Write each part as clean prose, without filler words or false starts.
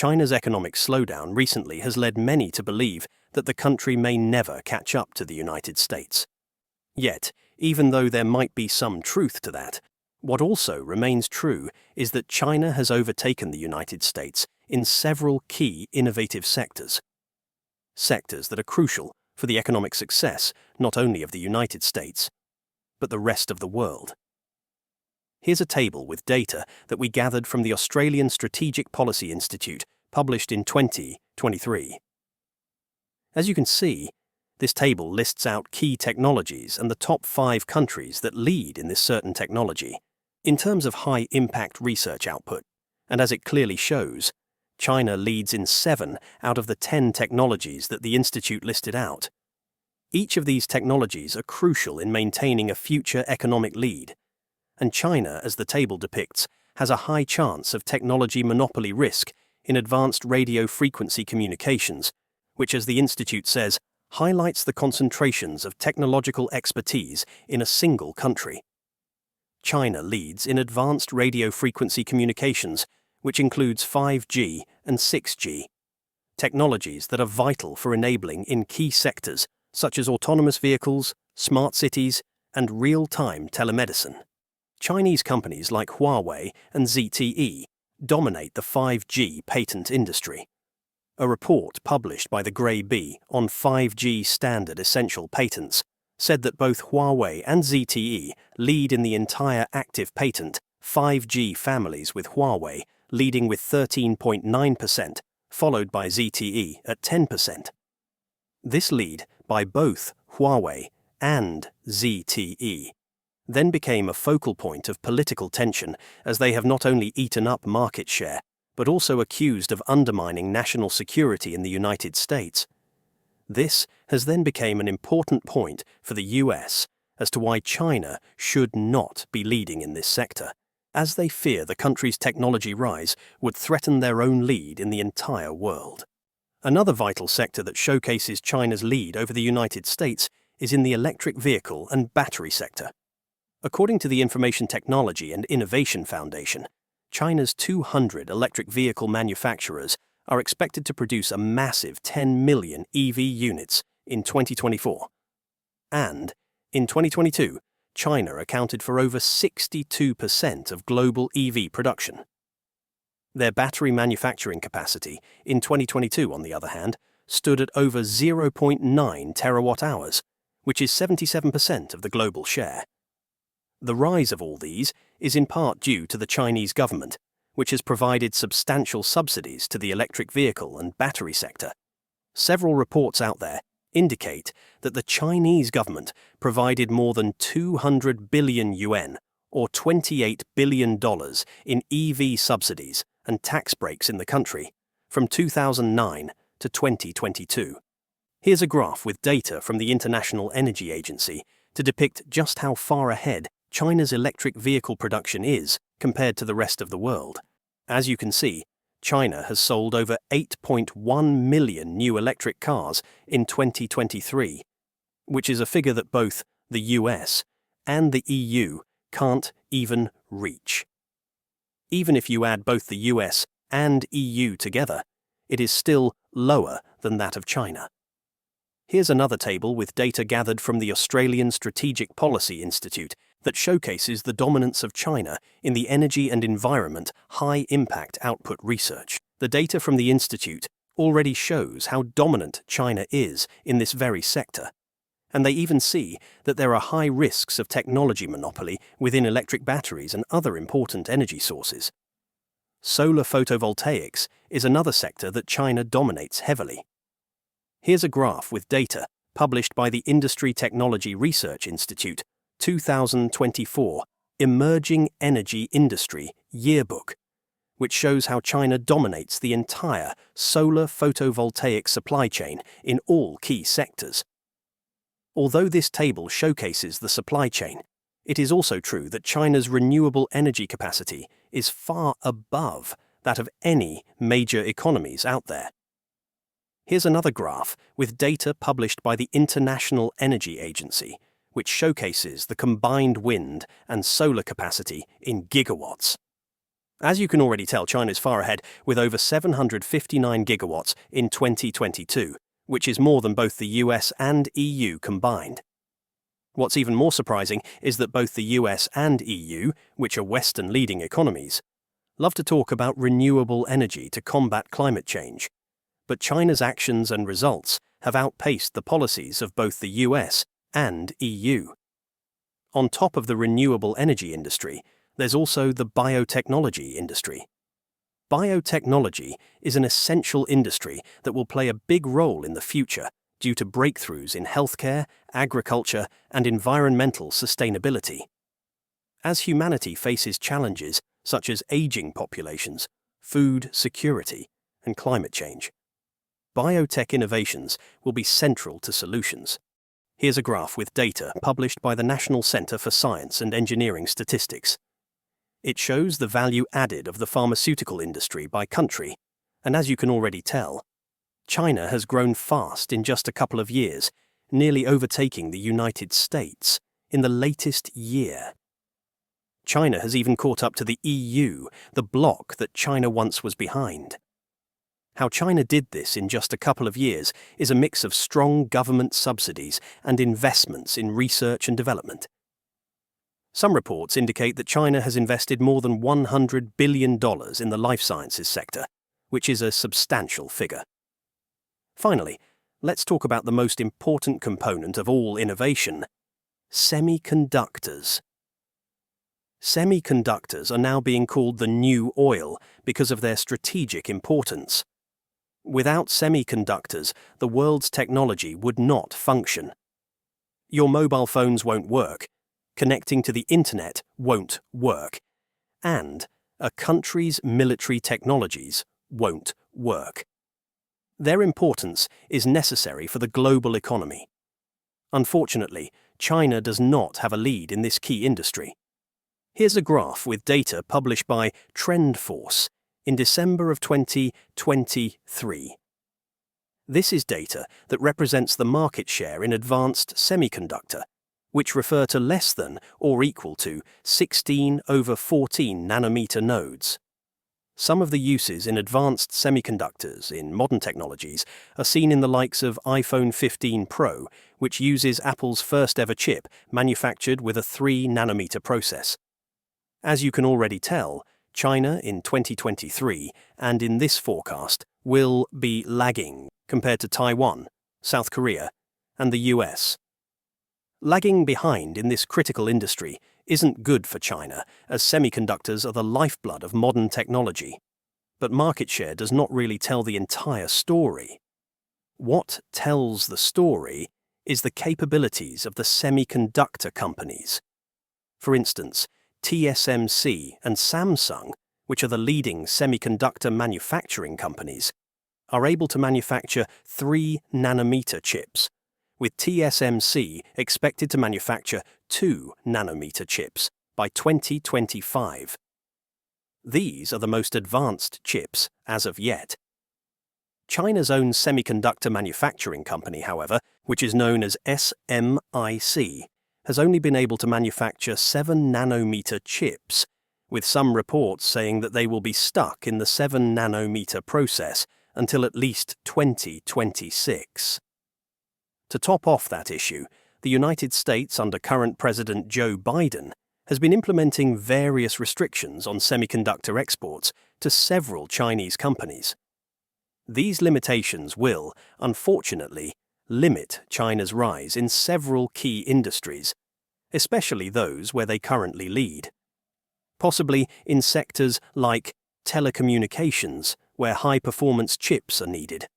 China's economic slowdown recently has led many to believe that the country may never catch up to the United States. Yet, even though there might be some truth to that, what also remains true is that China has overtaken the United States in several key innovative sectors. Sectors that are crucial for the economic success not only of the United States, but the rest of the world. Here's a table with data that we gathered from the Australian Strategic Policy Institute, published in 2023. As you can see, this table lists out key technologies and the top 5 countries that lead in this certain technology. In terms of high-impact research output, and as it clearly shows, China leads in 7 out of the 10 technologies that the Institute listed out. Each of these technologies are crucial in maintaining a future economic lead, and China, as the table depicts, has a high chance of technology monopoly risk in advanced radio frequency communications, which, as the Institute says, highlights the concentrations of technological expertise in a single country. China leads in advanced radio frequency communications, which includes 5G and 6G, technologies that are vital for enabling in key sectors such as autonomous vehicles, smart cities, and real-time telemedicine. Chinese companies like Huawei and ZTE dominate the 5G patent industry. A report published by the Grey Bee on 5G standard essential patents said that both Huawei and ZTE lead in the entire active patent 5G families, with Huawei leading with 13.9%, followed by ZTE at 10%. This lead by both Huawei and ZTE then became a focal point of political tension, as they have not only eaten up market share, but also accused of undermining national security in the United States. This has then become an important point for the US as to why China should not be leading in this sector, as they fear the country's technology rise would threaten their own lead in the entire world. Another vital sector that showcases China's lead over the United States is in the electric vehicle and battery sector. According to the Information Technology and Innovation Foundation, China's 200 electric vehicle manufacturers are expected to produce a massive 10 million EV units in 2024. And in 2022, China accounted for over 62% of global EV production. Their battery manufacturing capacity in 2022, on the other hand, stood at over 0.9 terawatt-hours, which is 77% of the global share. The rise of all these is in part due to the Chinese government, which has provided substantial subsidies to the electric vehicle and battery sector. Several reports out there indicate that the Chinese government provided more than 200 billion yuan, or $28 billion, in EV subsidies and tax breaks in the country from 2009 to 2022. Here's a graph with data from the International Energy Agency to depict just how far ahead China's electric vehicle production is compared to the rest of the world. As you can see, China has sold over 8.1 million new electric cars in 2023, which is a figure that both the US and the EU can't even reach. Even if you add both the US and EU together, it is still lower than that of China. Here's another table with data gathered from the Australian Strategic Policy Institute that showcases the dominance of China in the energy and environment high-impact output research. The data from the Institute already shows how dominant China is in this very sector, and they even see that there are high risks of technology monopoly within electric batteries and other important energy sources. Solar photovoltaics is another sector that China dominates heavily. Here's a graph with data published by the Industry Technology Research Institute 2024 Emerging Energy Industry Yearbook, which shows how China dominates the entire solar photovoltaic supply chain in all key sectors. Although this table showcases the supply chain, it is also true that China's renewable energy capacity is far above that of any major economies out there. Here's another graph with data published by the International Energy Agency, which showcases the combined wind and solar capacity in gigawatts. As you can already tell, China is far ahead with over 759 gigawatts in 2022, which is more than both the US and EU combined. What's even more surprising is that both the US and EU, which are Western leading economies, love to talk about renewable energy to combat climate change. But China's actions and results have outpaced the policies of both the US and EU. On top of the renewable energy industry, there's also the biotechnology industry. Biotechnology is an essential industry that will play a big role in the future due to breakthroughs in healthcare, agriculture, and environmental sustainability. As humanity faces challenges such as aging populations, food security, and climate change, biotech innovations will be central to solutions. Here's a graph with data published by the National Center for Science and Engineering Statistics. It shows the value added of the pharmaceutical industry by country, and as you can already tell, China has grown fast in just a couple of years, nearly overtaking the United States in the latest year. China has even caught up to the EU, the bloc that China once was behind. How China did this in just a couple of years is a mix of strong government subsidies and investments in research and development. Some reports indicate that China has invested more than $100 billion in the life sciences sector, which is a substantial figure. Finally, let's talk about the most important component of all innovation: semiconductors. Semiconductors are now being called the new oil because of their strategic importance. Without semiconductors, the world's technology would not function. Your mobile phones won't work, connecting to the internet won't work, and a country's military technologies won't work. Their importance is necessary for the global economy. Unfortunately, China does not have a lead in this key industry. Here's a graph with data published by TrendForce in December of 2023. This is data that represents the market share in advanced semiconductor, which refer to less than or equal to 16/14 nanometer nodes. Some of the uses in advanced semiconductors in modern technologies are seen in the likes of iPhone 15 Pro, which uses Apple's first ever chip manufactured with a 3 nanometer process. As you can already tell, China in 2023 and in this forecast will be lagging compared to Taiwan, South Korea, and the US. Lagging behind in this critical industry isn't good for China, as semiconductors are the lifeblood of modern technology. But market share does not really tell the entire story. What tells the story is the capabilities of the semiconductor companies. For instance, TSMC and Samsung, which are the leading semiconductor manufacturing companies, are able to manufacture 3 nanometer chips, with TSMC expected to manufacture 2 nanometer chips by 2025. These are the most advanced chips as of yet. China's own semiconductor manufacturing company, however, which is known as SMIC, has only been able to manufacture 7 nanometer chips, with some reports saying that they will be stuck in the 7 nanometer process until at least 2026. To top off that issue, the United States under current President Joe Biden has been implementing various restrictions on semiconductor exports to several Chinese companies. These limitations will, unfortunately, limit China's rise in several key industries, especially those where they currently lead. Possibly in sectors like telecommunications, where high-performance chips are needed.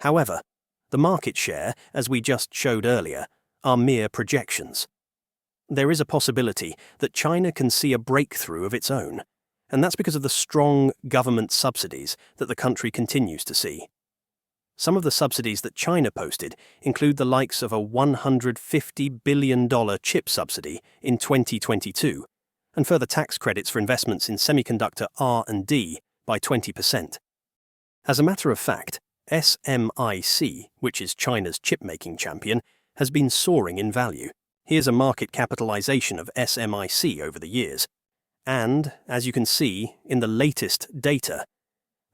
However, the market share, as we just showed earlier, are mere projections. There is a possibility that China can see a breakthrough of its own, and that's because of the strong government subsidies that the country continues to see. Some of the subsidies that China posted include the likes of a $150 billion chip subsidy in 2022, and further tax credits for investments in semiconductor R&D by 20%. As a matter of fact, SMIC, which is China's chip-making champion, has been soaring in value. Here's a market capitalization of SMIC over the years. And, as you can see in the latest data,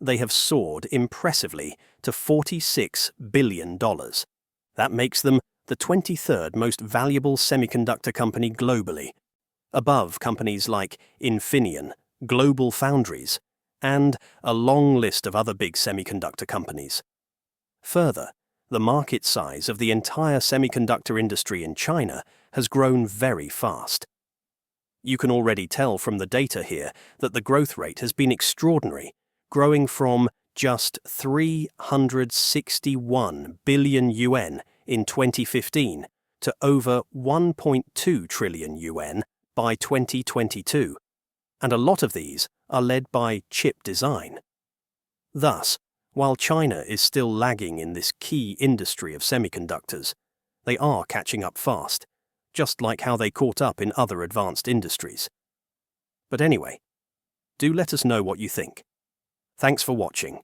they have soared impressively to $46 billion. That makes them the 23rd most valuable semiconductor company globally, above companies like Infineon, Global Foundries, and a long list of other big semiconductor companies. Further, the market size of the entire semiconductor industry in China has grown very fast. You can already tell from the data here that the growth rate has been extraordinary, growing from just 361 billion yuan in 2015 to over 1.2 trillion yuan by 2022, and a lot of these are led by chip design. Thus, while China is still lagging in this key industry of semiconductors, they are catching up fast, just like how they caught up in other advanced industries. But anyway, do let us know what you think. Thanks for watching.